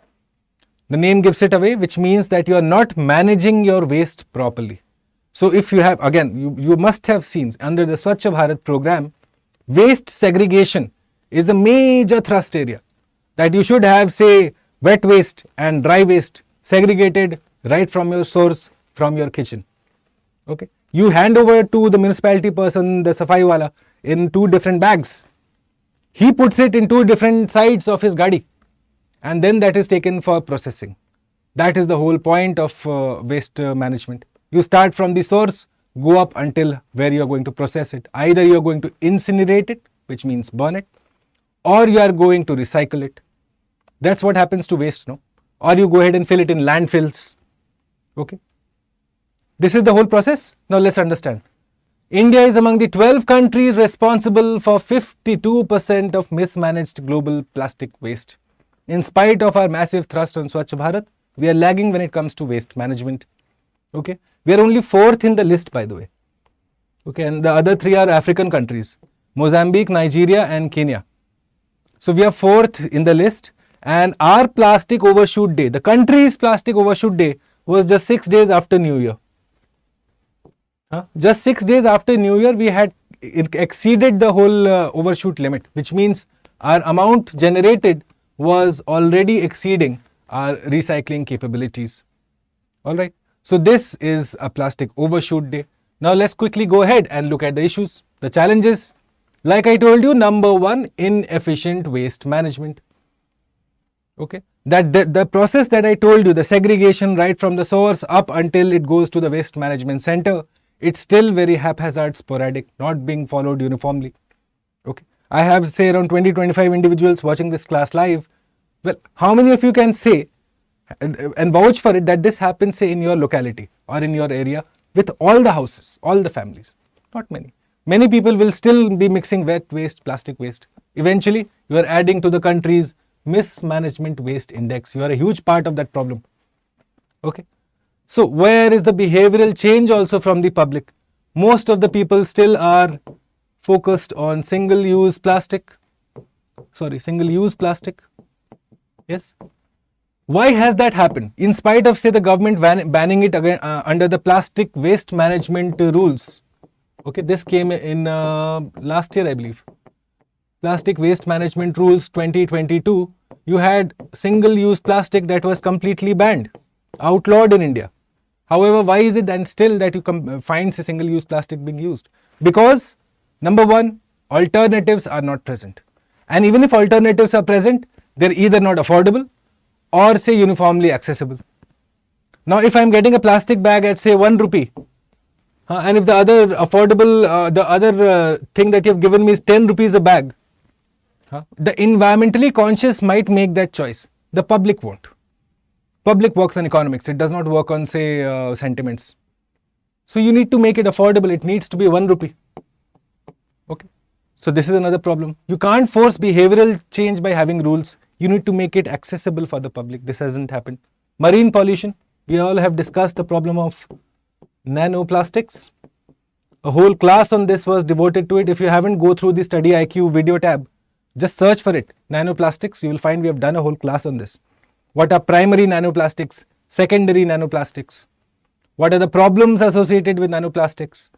The name gives it away, which means that you are not managing your waste properly. So if you have, again, you must have seen under the Swachh Bharat program, waste segregation is a major thrust area. That you should have, say, wet waste and dry waste segregated right from your source, from your kitchen. Okay. You hand over to the municipality person, the Safai wala, in 2 different bags. He puts it in 2 different sides of his gadi, and then that is taken for processing. That is the whole point of waste management. You start from the source, go up until where you are going to process it. Either you are going to incinerate it, which means burn it, or you are going to recycle it. That's what happens to waste, no? Or you go ahead and fill it in landfills. Okay. This is the whole process. Now let's understand. India is among the 12 countries responsible for 52% of mismanaged global plastic waste. In spite of our massive thrust on Swachh Bharat, we are lagging when it comes to waste management. Okay. We are only 4th in the list, by the way. Okay. And the other 3 are African countries. Mozambique, Nigeria and Kenya. So we are 4th in the list, and our Plastic Overshoot Day, the country's Plastic Overshoot Day, was just 6 days after New Year. Just 6 days after New Year, we had exceeded the whole overshoot limit, which means our amount generated was already exceeding our recycling capabilities. Alright, so this is a Plastic Overshoot Day. Now let's quickly go ahead and look at the issues, the challenges. Like I told you, number 1, inefficient waste management. Okay, that the process that I told you, the segregation right from the source up until it goes to the waste management center, it's still very haphazard, sporadic, not being followed uniformly. Okay, I have say around 20-25 individuals watching this class live. Well, how many of you can say and vouch for it that this happens, say, in your locality or in your area with all the houses, all the families? Not many. Many people will still be mixing wet waste, plastic waste. Eventually, you are adding to the country's mismanagement waste index. You are a huge part of that problem. Okay. So where is the behavioral change also from the public? Most of the people still are focused on single-use plastic. Yes. Why has that happened? In spite of, say, the government banning it again under the plastic waste management rules. Okay, this came in last year, I believe. Plastic waste management rules 2022. You had single-use plastic that was completely banned, outlawed in India. However, why is it then still that you find single-use plastic being used? Because, number 1, alternatives are not present. And even if alternatives are present, they're either not affordable or, say, uniformly accessible. Now, if I'm getting a plastic bag at, say, 1 rupee, and if the other affordable, thing that you've given me is 10 rupees a bag, the environmentally conscious might make that choice. The public won't. Public works on economics. It does not work on, say, sentiments. So you need to make it affordable. It needs to be 1 rupee. Okay. So this is another problem. You can't force behavioral change by having rules. You need to make it accessible for the public. This hasn't happened. Marine pollution. We all have discussed the problem of nanoplastics. A whole class on this was devoted to it. If you haven't, go through the StudyIQ video tab. Just search for it. Nanoplastics. You will find we have done a whole class on this. What are primary nanoplastics? Secondary nanoplastics? What are the problems associated with nanoplastics?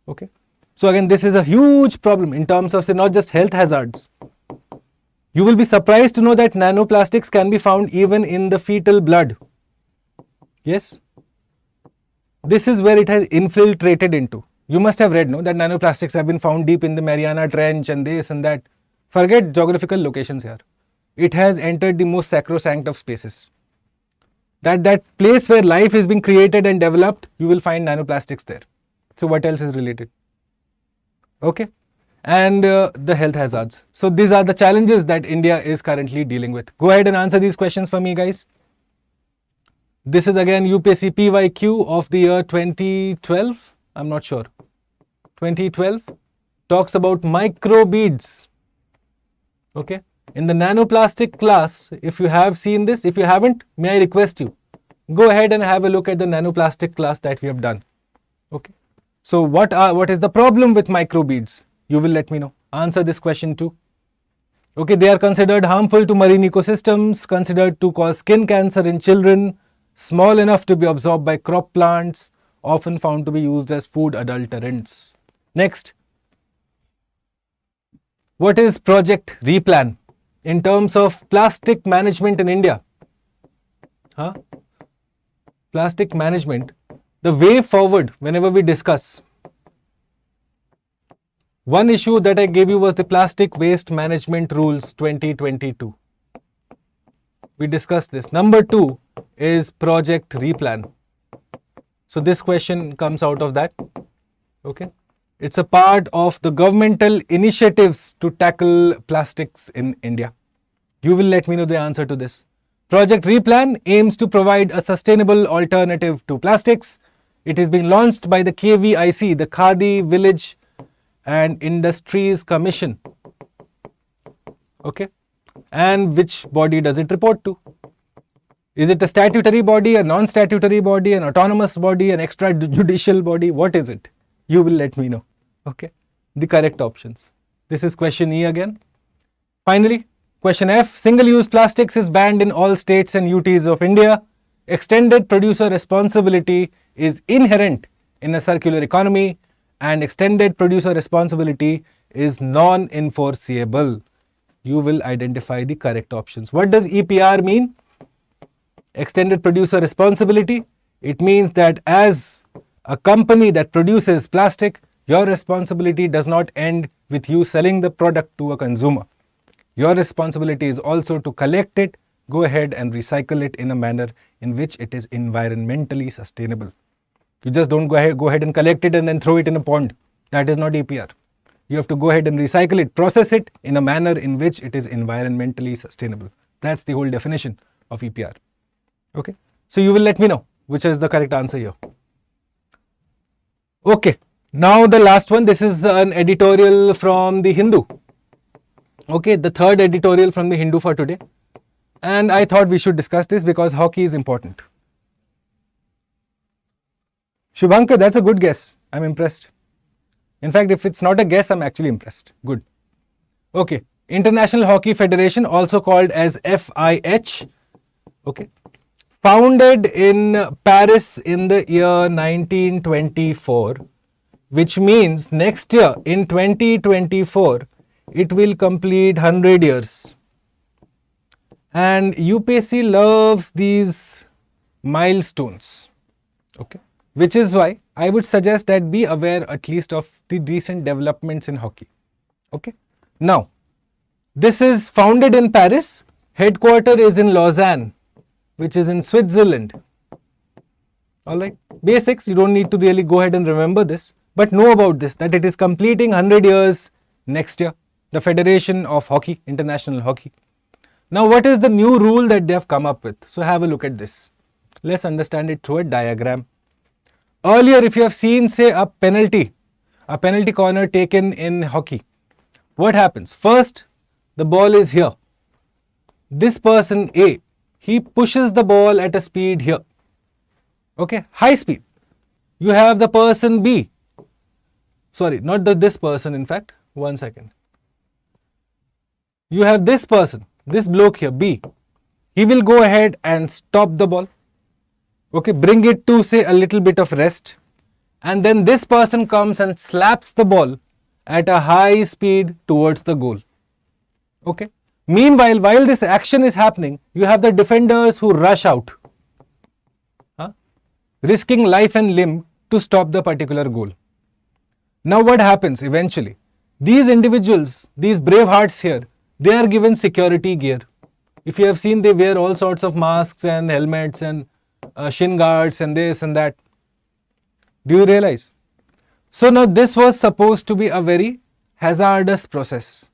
Okay. So again, this is a huge problem in terms of, say, not just health hazards. You will be surprised to know that nanoplastics can be found even in the fetal blood. Yes. This is where it has infiltrated into. You must have read, no, that nanoplastics have been found deep in the Mariana Trench and this and that. Forget geographical locations here. It has entered the most sacrosanct of spaces. That place where life is being created and developed, you will find nanoplastics there. So what else is related? Okay. And the health hazards. So these are the challenges that India is currently dealing with. Go ahead and answer these questions for me, guys. This is again UPSC PYQ of the year 2012. I'm not sure. 2012 talks about microbeads. Okay. In the nanoplastic class, if you have seen this, if you haven't, may I request you, go ahead and have a look at the nanoplastic class that we have done. Okay. So what is the problem with microbeads? You will let me know. Answer this question too. Okay, they are considered harmful to marine ecosystems, considered to cause skin cancer in children, small enough to be absorbed by crop plants, often found to be used as food adulterants. Next. What is Project Replan in terms of plastic management in India? Plastic management, the way forward whenever we discuss. One issue that I gave you was the Plastic Waste Management Rules 2022. We discussed this. Number 2 is Project Replan. So this question comes out of that. Okay. It's a part of the governmental initiatives to tackle plastics in India. You will let me know the answer to this. Project Replan aims to provide a sustainable alternative to plastics. It is being launched by the KVIC, the Khadi Village and Industries Commission. Okay. And which body does it report to? Is it a statutory body, a non-statutory body, an autonomous body, an extrajudicial body? What is it? You will let me know. Okay. The correct options. This is question E again. Finally, question F. Single-use plastics is banned in all states and UTs of India. Extended producer responsibility is inherent in a circular economy, and extended producer responsibility is non-enforceable. You will identify the correct options. What does EPR mean? Extended producer responsibility. It means that as a company that produces plastic, your responsibility does not end with you selling the product to a consumer. Your responsibility is also to collect it, go ahead and recycle it in a manner in which it is environmentally sustainable. You just don't go ahead and collect it and then throw it in a pond. That is not EPR. You have to go ahead and recycle it, process it in a manner in which it is environmentally sustainable. That's the whole definition of EPR. Okay. So you will let me know which is the correct answer here. Okay. Now the last one. This is an editorial from the Hindu. Okay. The third editorial from the Hindu for today. And I thought we should discuss this because hockey is important. Shubhankar, that's a good guess. I'm impressed. In fact, if it's not a guess, I'm actually impressed. Good. Okay. International Hockey Federation, also called as FIH. Okay. Founded in Paris in the year 1924, which means next year in 2024, it will complete 100 years. And UPSC loves these milestones. Okay. Which is why I would suggest that be aware at least of the recent developments in hockey. Okay. Now, this is founded in Paris. Headquarter is in Lausanne, which is in Switzerland. Alright. Basics, you don't need to really go ahead and remember this. But know about this, that it is completing 100 years next year. The Federation of Hockey, International Hockey. Now, what is the new rule that they have come up with? So, have a look at this. Let's understand it through a diagram. Earlier, if you have seen, say, a penalty corner taken in hockey, what happens? First, the ball is here. This person A, he pushes the ball at a speed here. Okay, high speed. You have the person B. Sorry, not this person, in fact. 1 second. You have this person, this bloke here, B. He will go ahead and stop the ball. Okay, bring it to say a little bit of rest. And then this person comes and slaps the ball at a high speed towards the goal. Okay. Meanwhile, while this action is happening, you have the defenders who rush out, risking life and limb to stop the particular goal. Now what happens eventually? These individuals, these brave hearts here, they are given security gear. If you have seen, they wear all sorts of masks and helmets and shin guards and this and that. Do you realize? So now this was supposed to be a very hazardous process.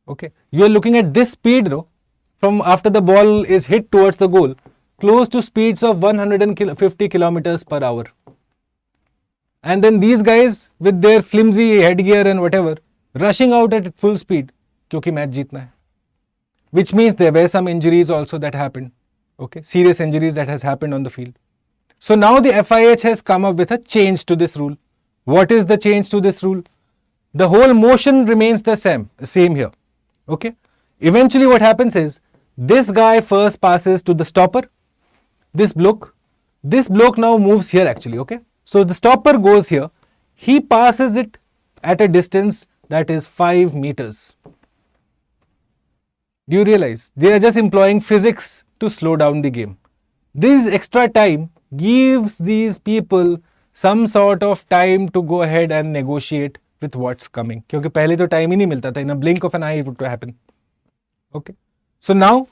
Okay, you are looking at this speed from after the ball is hit towards the goal, close to speeds of 150 kilometers per hour. And then these guys with their flimsy headgear and whatever, rushing out at full speed, क्योंकि match जीतना है. Which means there were some injuries also that happened. Okay, serious injuries that has happened on the field. So now the FIH has come up with a change to this rule. What is the change to this rule? The whole motion remains the same here. Okay. Eventually what happens is, this guy first passes to the stopper. This bloke now moves here actually. Okay. So the stopper goes here. He passes it at a distance that is 5 meters. Do you realize? They are just employing physics to slow down the game. This extra time gives these people some sort of time to go ahead and negotiate with what's coming. क्योंकि पहले तो time ही नहीं मिलता था. In a blink of an eye it would happen. Okay. So now,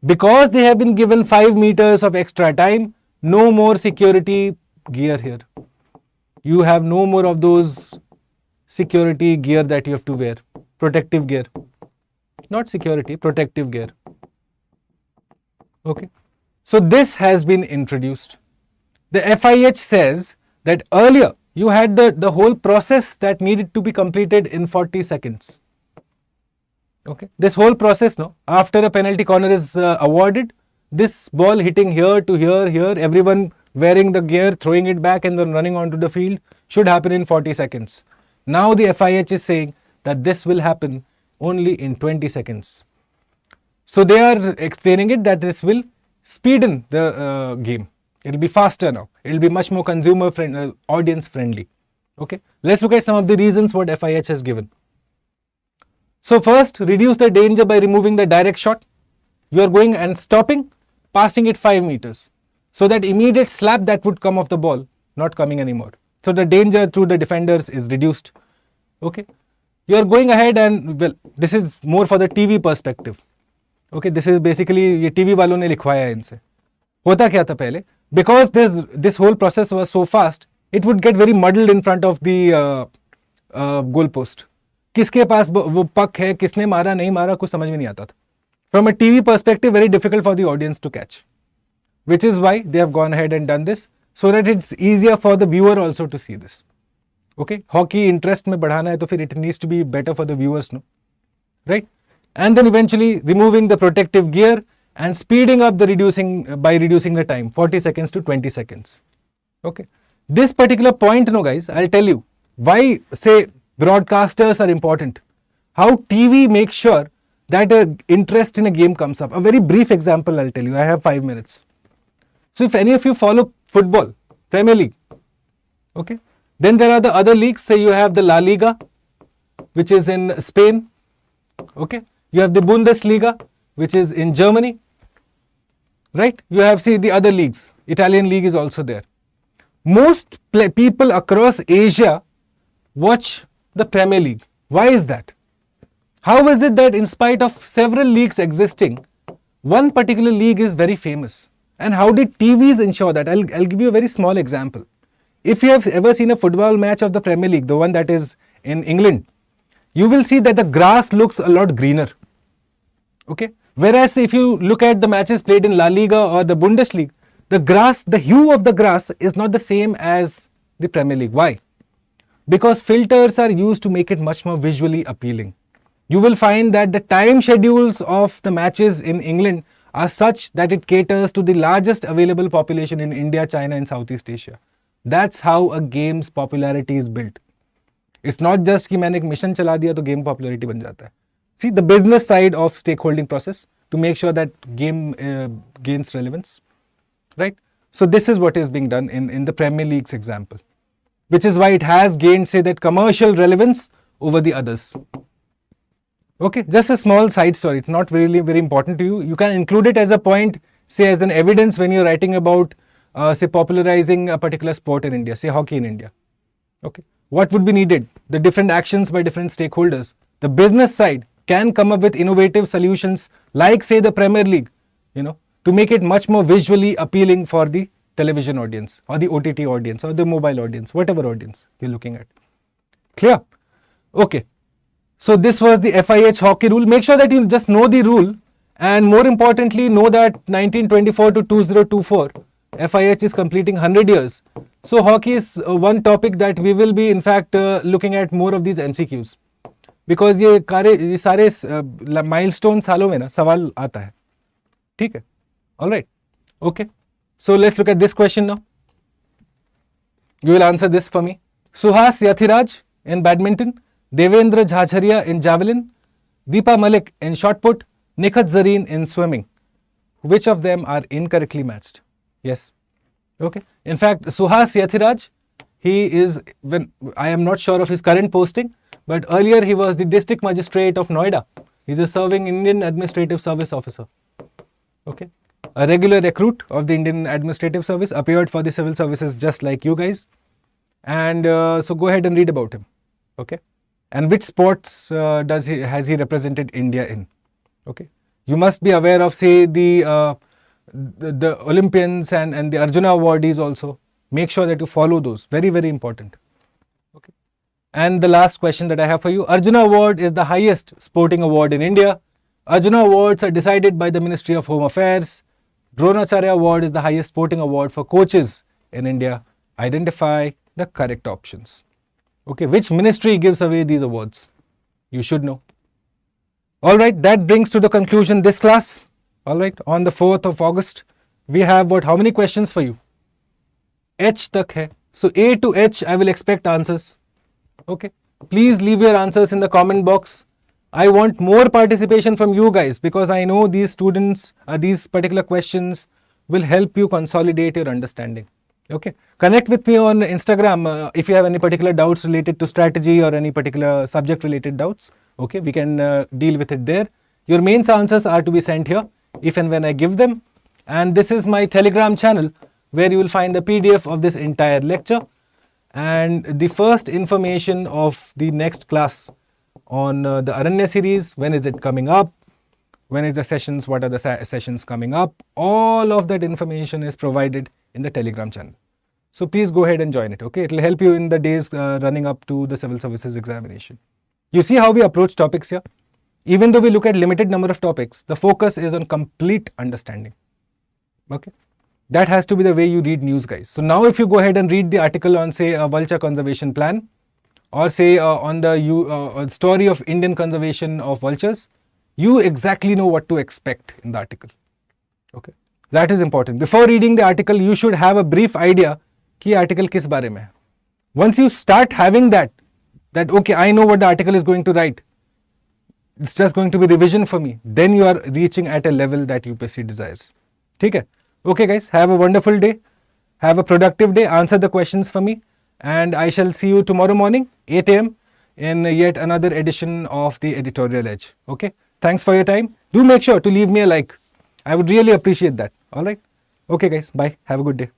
because they have been given 5 meters of extra time, no more security gear here. You have no more of those security gear that you have to wear. Protective gear. Not security, protective gear. Okay. So this has been introduced. The FIH says that earlier you had the whole process that needed to be completed in 40 seconds. Okay. This whole process, after a penalty corner is awarded, this ball hitting here to here, everyone wearing the gear, throwing it back and then running onto the field should happen in 40 seconds. Now the FIH is saying that this will happen only in 20 seconds. So they are explaining it that this will speeden the game. It will be faster now. It will be much more consumer friendly, audience friendly. Okay. Let's look at some of the reasons what FIH has given. So first, reduce the danger by removing the direct shot. You are going and stopping, passing it 5 meters. So that immediate slap that would come off the ball, not coming anymore. So the danger through the defenders is reduced. Okay. You are going ahead and, well, this is more for the TV perspective. Okay, this is basically ये TV वालों ने लिखवाया है इनसे. होता क्या था पहले? Because this whole process was so fast, it would get very muddled in front of the goal post. किसके पास वो puck है, किसने मारा नहीं मारा कुछ समझ में नहीं आता था. From a TV perspective, very difficult for the audience to catch. Which is why they have gone ahead and done this, so that it's easier for the viewer also to see this. Okay, hockey interest में बढ़ाना है तो फिर it needs to be better for the viewers, no? Right? And then eventually removing the protective gear and speeding up the reducing the time, 40 seconds to 20 seconds. Okay. This particular point, guys, I'll tell you why, say, broadcasters are important. How TV makes sure that interest in a game comes up. A very brief example I'll tell you. I have 5 minutes. So if any of you follow football, Premier League, okay, then there are the other leagues. Say you have the La Liga, which is in Spain. Okay. You have the Bundesliga, which is in Germany. Right? You have, see, the other leagues. Italian league is also there. Most people across Asia watch the Premier League. Why is that? How is it that in spite of several leagues existing, one particular league is very famous? And how did TVs ensure that? I'll give you a very small example. If you have ever seen a football match of the Premier League, the one that is in England, you will see that the grass looks a lot greener. Okay. Whereas if you look at the matches played in La Liga or the Bundesliga, the hue of the grass is not the same as the Premier League. Why? Because filters are used to make it much more visually appealing. you will find that the time schedules of the matches in England are such that it caters to the largest available population in India, China and Southeast Asia. That's how a game's popularity is built. It's not just कि मैंने एक mission चला दिया तो game popularity बन जाता है. See the business side of stakeholding process to make sure that game gains relevance, right? So this is what is being done in the Premier League's example, which is why it has gained, say, that commercial relevance over the others. Okay, just a small side story. It's not really very important to you. You can include it as a point, say, as an evidence when you're writing about, say, popularizing a particular sport in India, say hockey in India. Okay, what would be needed? The different actions by different stakeholders. The business side can come up with innovative solutions like, say, the Premier League, to make it much more visually appealing for the television audience or the OTT audience or the mobile audience, whatever audience you're looking at. Clear? Okay. So this was the FIH hockey rule. Make sure that you just know the rule, and more importantly know that 1924 to 2024 FIH is completing 100 years. So hockey is one topic that we will be in fact looking at more of these MCQs, because ये सारे milestone सालों में ना सवाल आता है. ठीक है? All right. Okay. So let's look at this question now. You will answer this for me. Suhas Yathiraj in badminton, Devendra Jhajharia in javelin, Deepa Malik in shot put, Nikhat Zareen in swimming. Which of them are incorrectly matched? Yes. Okay. In fact, Suhas Yathiraj, he is, I am not sure of his current posting, but earlier he was the district magistrate of Noida. He's a serving Indian Administrative Service officer. Okay. A regular recruit of the Indian Administrative Service, appeared for the civil services just like you guys. And so go ahead and read about him. Okay. And which sports has he represented India in? Okay. You must be aware of, say, the Olympians and the Arjuna awardees also. Make sure that you follow those. Very, very important. Okay. And the last question that I have for you. Arjuna Award is the highest sporting award in India. Arjuna Awards are decided by the Ministry of Home Affairs. Dronacharya Award is the highest sporting award for coaches in India. Identify the correct options. Okay, which ministry gives away these awards? You should know. Alright, that brings to the conclusion this class. Alright, on the 4th of August, we have how many questions for you? H tak hai. So A to H, I will expect answers. Okay, please leave your answers in the comment box. I want more participation from you guys, because I know these students, these particular questions will help you consolidate your understanding. Okay, connect with me on Instagram if you have any particular doubts related to strategy or any particular subject related doubts. Okay, we can deal with it there. Your mains answers are to be sent here if and when I give them. And this is my Telegram channel where you will find the PDF of this entire lecture and the first information of the next class on the Aranya series. When is it coming up? When is the sessions? What are the sessions coming up? All of that information is provided in the Telegram channel. So please go ahead and join it. Okay, it will help you in the days running up to the civil services examination. You see how we approach topics here? Even though we look at limited number of topics, the focus is on complete understanding. Okay, that has to be the way you read news, guys. So now if you go ahead and read the article on, say, a vulture conservation plan, or say on the story of Indian conservation of vultures, you exactly know what to expect in the article. Okay, that is important. Before reading the article, you should have a brief idea कि article किस बारे में है. Once you start having that okay, I know what the article is going to write, it's just going to be revision for me, then you are reaching at a level that UPSC desires. ठीक है? Okay guys, have a wonderful day, have a productive day, answer the questions for me, and I shall see you tomorrow morning 8 AM in yet another edition of the Editorial Edge. Okay, thanks for your time. Do make sure to leave me a like. I would really appreciate that. Alright, okay guys, bye, have a good day.